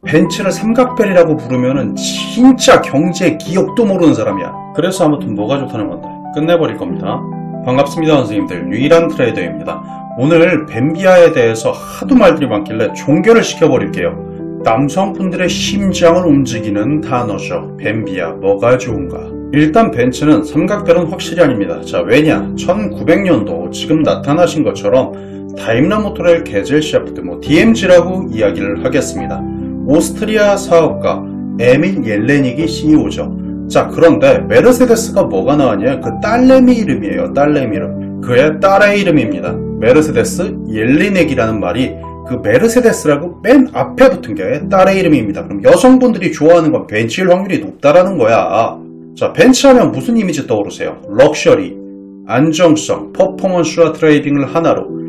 벤츠를 삼각별이라고 부르면은 진짜 경제 기억도 모르는 사람이야. 그래서 아무튼 뭐가 좋다는 건데 끝내버릴 겁니다. 반갑습니다 선생님들, 유일한 트레이더입니다. 오늘 벤비아에 대해서 하도 말들이 많길래 종결을 시켜버릴게요. 남성분들의 심장을 움직이는 단어죠. 벤비아, 뭐가 좋은가? 일단 벤츠는 삼각별은 확실히 아닙니다. 자, 왜냐? 1900년도 지금 나타나신 것처럼 다임러 모토레일 게젤 샤프트, DMG라고 이야기를 하겠습니다. 오스트리아 사업가 에밀 옐레닉이 CEO죠. 자, 그런데 메르세데스가 뭐가 나왔냐? 그 딸내미 이름이에요. 딸내미 이름. 그의 딸의 이름입니다. 메르세데스 옐레닉이라는 말이 그 메르세데스라고 맨 앞에 붙은 게 딸의 이름입니다. 그럼 여성분들이 좋아하는 건 벤츠일 확률이 높다라는 거야. 자, 벤츠 하면 무슨 이미지 떠오르세요? 럭셔리, 안정성, 퍼포먼스와 트레이딩을 하나로.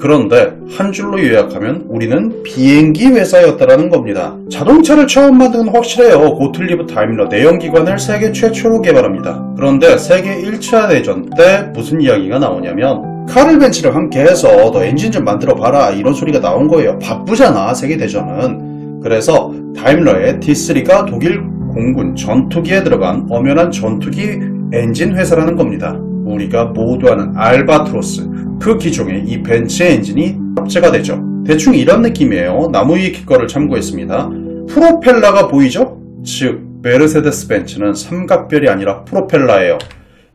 그런데 한 줄로 요약하면 우리는 비행기 회사였다라는 겁니다. 자동차를 처음 만든 건 확실해요. 고틀리브 다임러 내연기관을 세계 최초로 개발합니다. 그런데 세계 1차 대전 때 무슨 이야기가 나오냐면 카를 벤츠를 함께 해서 너 엔진 좀 만들어 봐라 이런 소리가 나온 거예요. 바쁘잖아 세계 대전은. 그래서 다임러의 D3가 독일 공군 전투기에 들어간 엄연한 전투기 엔진 회사라는 겁니다. 우리가 모두 아는 알바트로스, 그 기종에 이 벤츠 엔진이 탑재가 되죠. 대충 이런 느낌이에요. 나무위키 거를 참고했습니다. 프로펠러가 보이죠? 즉 메르세데스 벤츠는 삼각별이 아니라 프로펠러예요.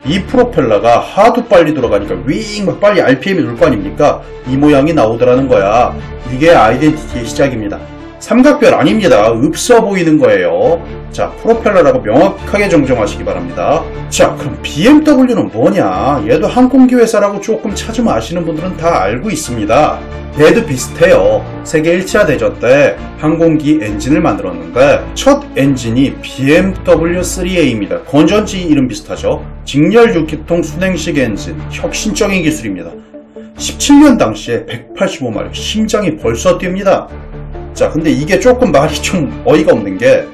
이 프로펠러가 하도 빨리 돌아가니까 윙 빨리 RPM이 돌 거 아닙니까? 이 모양이 나오더라는 거야. 이게 아이덴티티의 시작입니다. 삼각별 아닙니다. 없어 보이는 거예요. 자, 프로펠러라고 명확하게 정정하시기 바랍니다. 자, 그럼 BMW는 뭐냐? 얘도 항공기 회사라고 조금 찾으면 아시는 분들은 다 알고 있습니다. 얘도 비슷해요. 세계 1차 대전 때 항공기 엔진을 만들었는데 첫 엔진이 BMW 3A입니다. 건전지 이름 비슷하죠? 직렬 6기통 순행식 엔진, 혁신적인 기술입니다. 17년 당시에 185마력, 심장이 벌써 뜁니다. 자, 근데 이게 조금 말이 좀 어이가 없는 게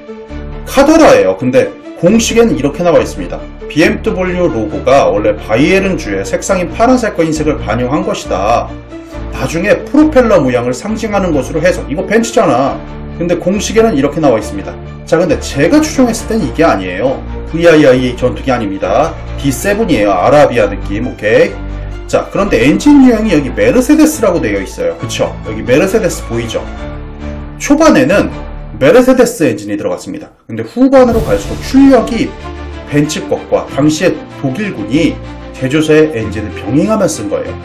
카더라예요. 근데 공식에는 이렇게 나와 있습니다. BMW 로고가 원래 바이에른주의 색상인 파란색과 흰색을 반영한 것이다. 나중에 프로펠러 모양을 상징하는 것으로 해서 이거 벤츠잖아. 근데 공식에는 이렇게 나와 있습니다. 자, 근데 제가 추정했을 땐 이게 아니에요. VIIA 전투기 아닙니다. D7이에요. 아라비아 느낌. 오케이. 자, 그런데 엔진 유형이 여기 메르세데스라고 되어 있어요. 그쵸? 여기 메르세데스 보이죠? 초반에는 메르세데스 엔진이 들어갔습니다. 근데 후반으로 갈수록 출력이 벤츠 것과 당시에 독일군이 제조사의 엔진을 병행하며 쓴 거예요.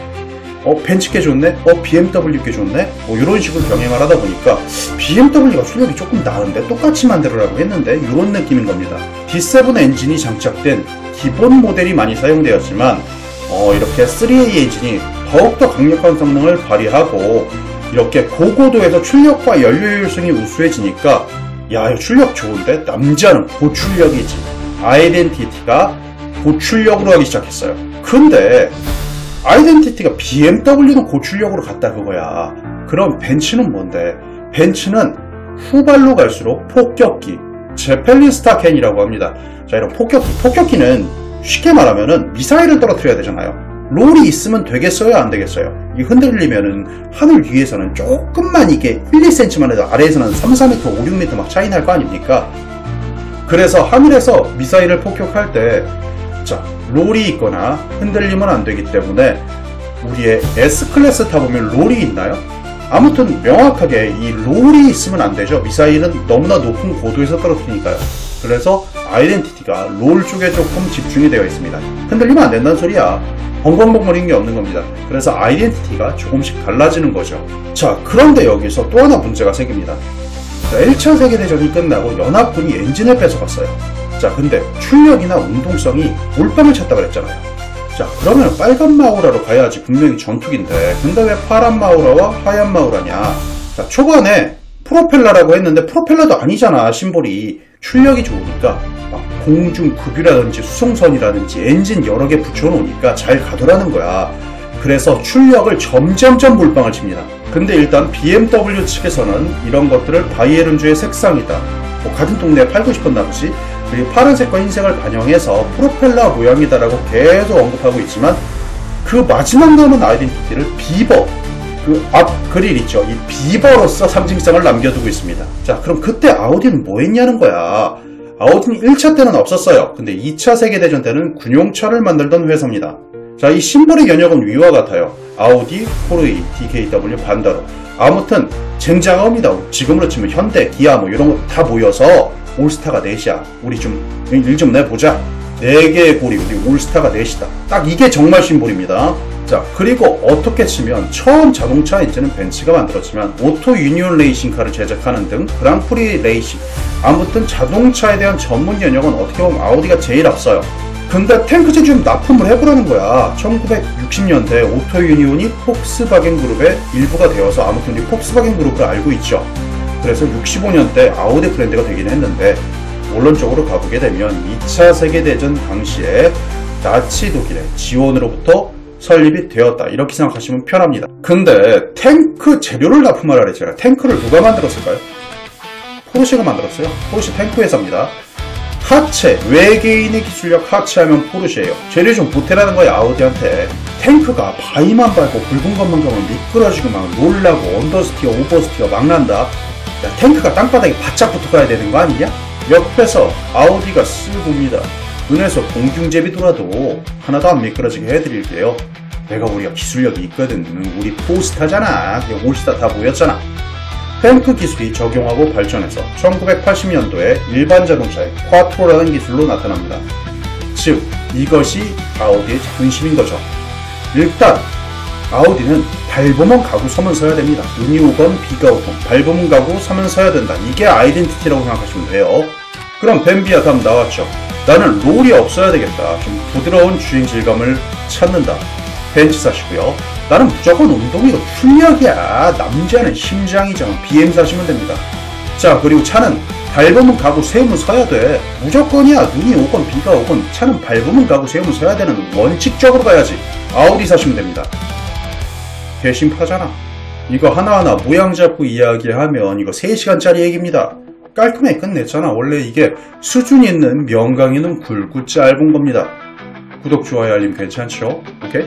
벤츠 게 좋네? BMW 게 좋네? 이런 식으로 병행을 하다 보니까 BMW가 출력이 조금 나은데 똑같이 만들으라고 했는데 이런 느낌인 겁니다. D7 엔진이 장착된 기본 모델이 많이 사용되었지만 이렇게 3A 엔진이 더욱더 강력한 성능을 발휘하고 이렇게 고고도에서 출력과 연료효율성이 우수해지니까 야, 이거 출력 좋은데? 남자는 고출력이지. 아이덴티티가 고출력으로 하기 시작했어요. 근데 아이덴티티가 BMW는 고출력으로 갔다 그거야. 그럼 벤츠는 뭔데? 벤츠는 후발로 갈수록 폭격기, 제펠린 스타켄이라고 합니다. 자, 이런 폭격기는 쉽게 말하면은 미사일을 떨어뜨려야 되잖아요. 롤이 있으면 되겠어요? 안 되겠어요? 이 흔들리면은 하늘 위에서는 조금만 이게 1, 2cm만 해도 아래에서는 3, 4m, 5, 6m 막 차이 날 거 아닙니까? 그래서 하늘에서 미사일을 폭격할 때 자, 롤이 있거나 흔들리면 안 되기 때문에 우리의 S클래스 타보면 롤이 있나요? 아무튼 명확하게 이 롤이 있으면 안 되죠. 미사일은 너무나 높은 고도에서 떨어뜨리니까요. 그래서 아이덴티티가 롤 쪽에 조금 집중이 되어 있습니다. 흔들리면 안 된다는 소리야. 벙벙벙거리는 게 없는 겁니다. 그래서 아이덴티티가 조금씩 달라지는 거죠. 자, 그런데 여기서 또 하나 문제가 생깁니다. 자, 1차 세계대전이 끝나고 연합군이 엔진을 뺏어갔어요. 자, 근데 출력이나 운동성이 올빵을 찼다 그랬잖아요. 자, 그러면 빨간 마우라로 가야지 분명히 전투기인데 근데 왜 파란 마우라와 하얀 마우라냐? 자, 초반에 프로펠러라고 했는데 프로펠러도 아니잖아. 심볼이 출력이 좋으니까 막 공중급유라든지 수송선이라든지 엔진 여러 개 붙여놓으니까 잘 가더라는 거야. 그래서 출력을 점점점 몰빵을 칩니다. 근데 일단 BMW 측에서는 이런 것들을 바이에른주의 색상이다, 같은 동네에 팔고 싶었나 보지, 그리고 파란색과 흰색을 반영해서 프로펠러 모양이다라고 계속 언급하고 있지만 그 마지막 남은 아이덴티티를 비버, 그 앞 그릴 있죠. 이 비버로서 상징성을 남겨두고 있습니다. 자, 그럼 그때 아우디는 뭐 했냐는 거야. 아우디는 1차 때는 없었어요. 근데 2차 세계대전 때는 군용차를 만들던 회사입니다. 자, 이 심볼의 연역은 위와 같아요. 아우디, 포르이, DKW, 반다로. 아무튼 쟁쟁합니다. 지금으로 치면 현대, 기아 뭐 이런 거 다 모여서 올스타가 넷이야. 우리 좀 일 좀 내보자. 4개의 고리, 우리 올스타가 넷이다. 딱 이게 정말 심볼입니다. 자, 그리고 어떻게 치면 처음 자동차 엔진은 벤츠가 만들었지만 오토 유니온 레이싱카를 제작하는 등 그랑프리 레이싱, 아무튼 자동차에 대한 전문 연역은 어떻게 보면 아우디가 제일 앞서요. 근데 탱크제 좀 납품을 해보라는 거야. 1960년대 오토 유니온이 폭스바겐 그룹의 일부가 되어서, 아무튼 우리 폭스바겐 그룹을 알고 있죠. 그래서 65년대 아우디 브랜드가 되긴 했는데, 원론적으로 가보게 되면 2차 세계대전 당시에 나치 독일의 지원으로부터 설립이 되었다, 이렇게 생각하시면 편합니다. 근데 탱크 재료를 납품하라 그랬잖아요. 탱크를 누가 만들었을까요? 포르쉐가 만들었어요. 포르쉐 탱크 회사입니다. 하체, 외계인의 기술력 하체하면 포르쉐예요. 재료 좀 보태라는 거야, 아우디한테. 탱크가 바위만 밟고 붉은 것만 가면 미끄러지고 막 놀라고 언더스티어, 오버스티어 막 난다. 야, 탱크가 땅바닥에 바짝 붙어 가야 되는 거 아니냐? 옆에서 아우디가 쓱 옵니다. 눈에서 공중제비 돌아도 하나도 안 미끄러지게 해드릴게요. 내가 우리가 기술력이 있거든. 우리 포스타잖아. 그냥 올스타 다 모였잖아. 탱크 기술이 적용하고 발전해서 1980년도에 일반 자동차의 콰트로라는 기술로 나타납니다. 즉, 이것이 아우디의 자존심인 거죠. 일단 아우디는 밟으면 가고 서면 서야 됩니다. 눈이 오건 비가 오건 밟으면 가고 서면 서야 된다. 이게 아이덴티티라고 생각하시면 돼요. 그럼 뱀비아 다음 나왔죠. 나는 롤이 없어야 되겠다. 좀 부드러운 주행 질감을 찾는다. 벤츠 사시고요. 나는 무조건 운동이고 출력이야. 남자는 심장이잖아. BM 사시면 됩니다. 자, 그리고 차는 밟으면 가고 세우면 서야 돼. 무조건이야. 눈이 오건 비가 오건 차는 밟으면 가고 세우면 서야 되는 원칙적으로 가야지. 아우디 사시면 됩니다. 개심파잖아. 이거 하나하나 모양 잡고 이야기하면 이거 3시간짜리 얘기입니다. 깔끔하게 끝냈잖아. 원래 이게 수준 있는 명강의는 굵고 짧은 겁니다. 구독, 좋아요, 알림 괜찮죠? 오케이?